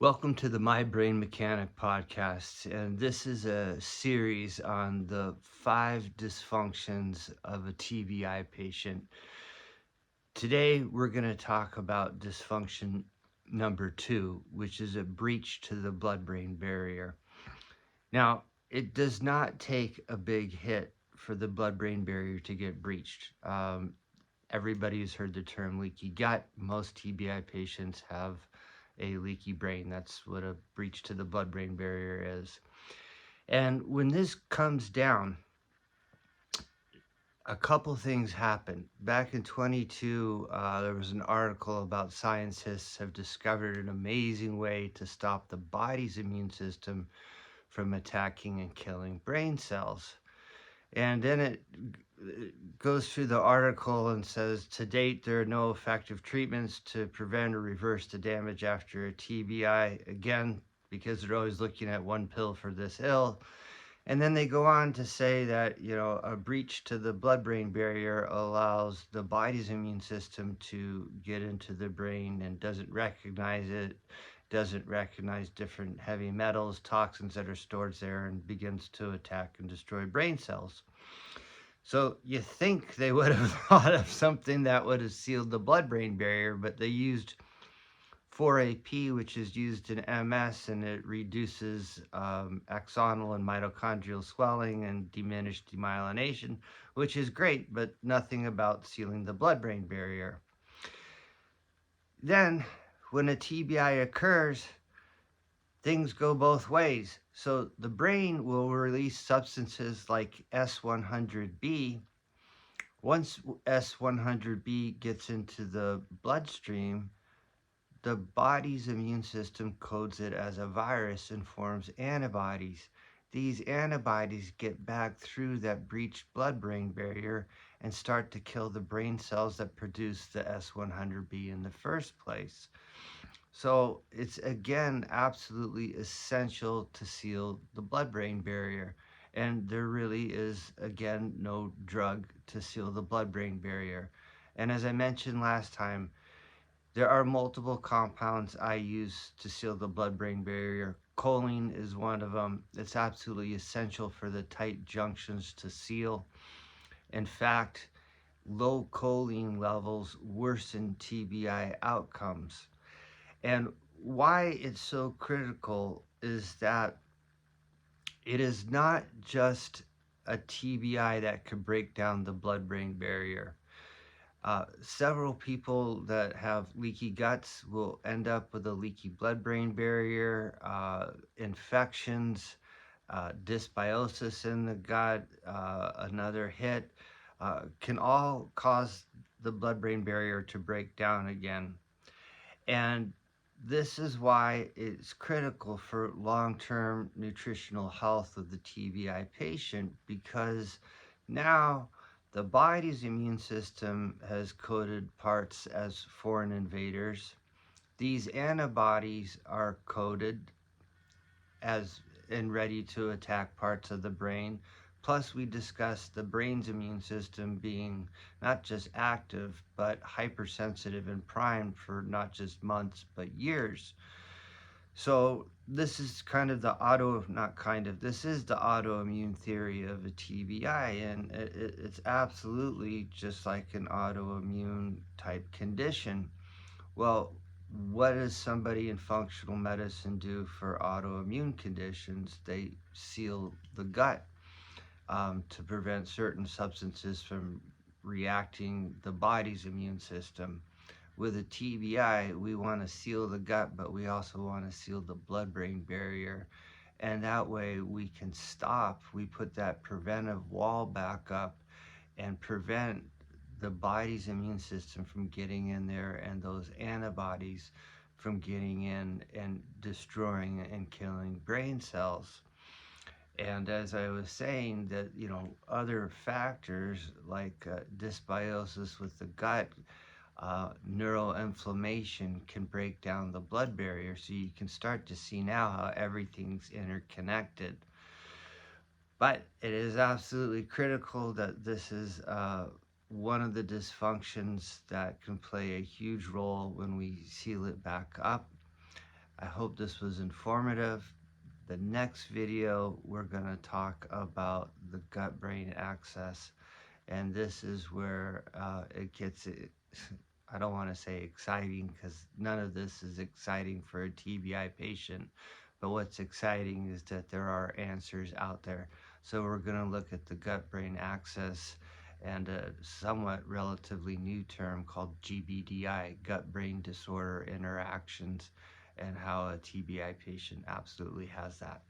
Welcome to the My Brain Mechanic podcast, and this is a series on the 5 dysfunctions of a TBI patient. Today, we're going to talk about dysfunction number 2, which is a breach to the blood-brain barrier. Now, it does not take a big hit for the blood-brain barrier to get breached. Everybody has heard the term leaky gut. Most TBI patients have a leaky brain. That's what a breach to the blood-brain barrier is. And when this comes down, a couple things happen. Back in 22, there was an article about scientists have discovered an amazing way to stop the body's immune system from attacking and killing brain cells. And then it goes through the article and says, to date, there are no effective treatments to prevent or reverse the damage after a TBI. Again, because they're always looking at one pill for this ill. And then they go on to say that, a breach to the blood-brain barrier allows the body's immune system to get into the brain and doesn't recognize it, doesn't recognize different heavy metals, toxins that are stored there, and begins to attack and destroy brain cells. So you think they would have thought of something that would have sealed the blood-brain barrier, but they used 4-AP, which is used in MS, and it reduces axonal and mitochondrial swelling and diminished demyelination, which is great, but nothing about sealing the blood-brain barrier. Then, when a TBI occurs, things go both ways. So the brain will release substances like S100B. Once S100B gets into the bloodstream, the body's immune system codes it as a virus and forms antibodies. These antibodies get back through that breached blood-brain barrier and start to kill the brain cells that produce the S100B in the first place. So it's again absolutely essential to seal the blood-brain barrier. And there really is, again, no drug to seal the blood-brain barrier. And as I mentioned last time, there are multiple compounds I use to seal the blood-brain barrier. Choline is one of them. It's absolutely essential for the tight junctions to seal. In fact, low choline levels worsen TBI outcomes. And why it's so critical is that it is not just a TBI that could break down the blood-brain barrier. Several people that have leaky guts will end up with a leaky blood-brain barrier, infections, dysbiosis in the gut, another hit, can all cause the blood-brain barrier to break down again. And this is why it's critical for long-term nutritional health of the TBI patient, because now the body's immune system has coded parts as foreign invaders. These antibodies are coded as and ready to attack parts of the brain. Plus, we discussed the brain's immune system being not just active, but hypersensitive and primed for not just months, but years. So this is kind of the this is the autoimmune theory of a TBI, and it's absolutely just like an autoimmune type condition. Well, what does somebody in functional medicine do for autoimmune conditions? They seal the gut to prevent certain substances from reacting the body's immune system. With a TBI, we want to seal the gut, but we also want to seal the blood-brain barrier. And that way we put that preventive wall back up and prevent the body's immune system from getting in there and those antibodies from getting in and destroying and killing brain cells. And as I was saying, that other factors like dysbiosis with the gut, neuroinflammation can break down the blood barrier. So you can start to see now how everything's interconnected. But it is absolutely critical that this is one of the dysfunctions that can play a huge role when we seal it back up. I hope this was informative. The next video, we're going to talk about the gut-brain axis, and this is where it gets, I don't want to say exciting because none of this is exciting for a TBI patient, but what's exciting is that there are answers out there. So we're going to look at the gut-brain axis and a somewhat relatively new term called GBDI, gut-brain disorder interactions, and how a TBI patient absolutely has that.